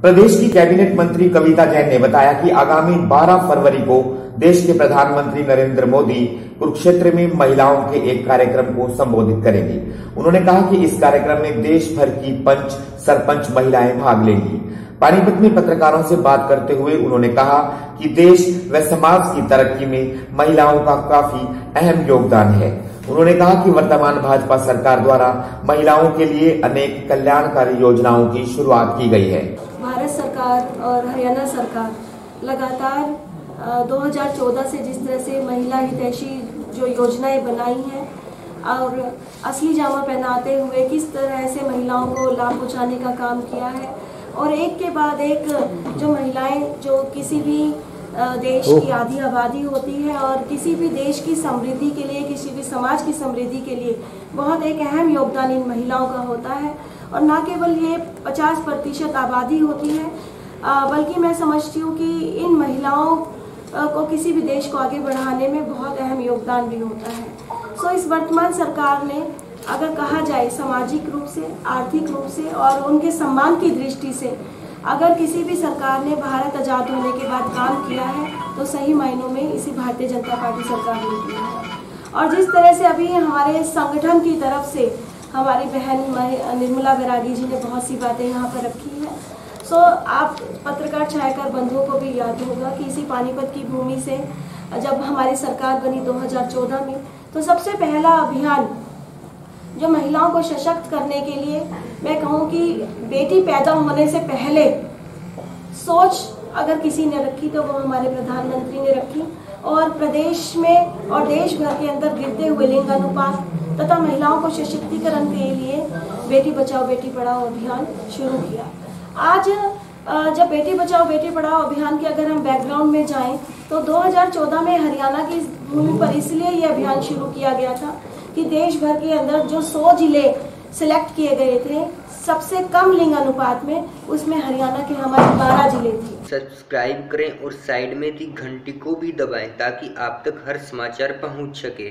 प्रदेश की कैबिनेट मंत्री कविता जैन ने बताया कि आगामी 12 फरवरी को देश के प्रधानमंत्री नरेंद्र मोदी कुरुक्षेत्र में महिलाओं के एक कार्यक्रम को संबोधित करेंगे। उन्होंने कहा कि इस कार्यक्रम में देश भर की पंच सरपंच महिलाएं भाग लेंगी। पानीपत में पत्रकारों से बात करते हुए उन्होंने कहा कि देश व समाज की तरक्की में महिलाओं का काफी अहम योगदान है। उन्होंने कहा कि वर्तमान भाजपा सरकार द्वारा महिलाओं के लिए अनेक कल्याणकारी योजनाओं की शुरुआत की गई है। भारत सरकार और हरियाणा सरकार लगातार 2014 से जिस तरह से महिला हितैषी जो योजनाएं बनाई हैं और असली जामा पहनाते हुए किस तरह से महिलाओं को लाभ पहुंचाने का काम किया है और एक के बाद एक जो महिलाएं जो किसी भी देश की आधी आबादी होती है और किसी भी देश की समृद्धि के लिए, किसी भी समाज की समृद्धि के लिए बहुत एक अहम योगदान इन महिलाओं का होता है। और न केवल ये 50% आबादी होती है बल्कि मैं समझती हूँ कि इन महिलाओं को किसी भी देश को आगे बढ़ाने में बहुत अहम योगदान भी होता है। इस वर्तमान सरकार ने अगर कहा जाए सामाजिक रूप से, आर्थिक रूप से और उनके सम्मान की दृष्टि से अगर किसी भी सरकार ने भारत आज़ाद होने के बाद काम किया है तो सही मायनों में इसी भारतीय जनता पार्टी सरकार ने किया है। और जिस तरह से अभी हमारे संगठन की तरफ से हमारी बहन निर्मला बैरागी जी ने बहुत सी बातें यहाँ पर रखी हैं। आप पत्रकार छायाकार बंधुओं को भी याद होगा कि इसी पानीपत की भूमि से जब हमारी सरकार बनी 2014 में तो सबसे पहला अभियान जो महिलाओं को सशक्त करने के लिए मैं कहूँ कि बेटी पैदा होने से पहले सोच अगर किसी ने रखी तो वो हमारे प्रधानमंत्री ने रखी और प्रदेश में और देश भर के अंदर गिरते हुए लिंग अनुपात तथा महिलाओं को सशक्तिकरण के लिए बेटी बचाओ बेटी पढ़ाओ अभियान शुरू किया। आज जब बेटी बचाओ बेटी पढ़ाओ अभियान के अगर हम बैकग्राउंड में जाएं तो 2014 में हरियाणा की भूमि पर इसलिए ये अभियान शुरू किया गया था कि देश भर के अंदर जो 100 जिले सिलेक्ट किए गए थे सबसे कम लिंग अनुपात में, उसमें हरियाणा के हमारे 12 जिले थे। सब्सक्राइब करें और साइड में दी घंटी को भी दबाएं ताकि आप तक हर समाचार पहुंच सके।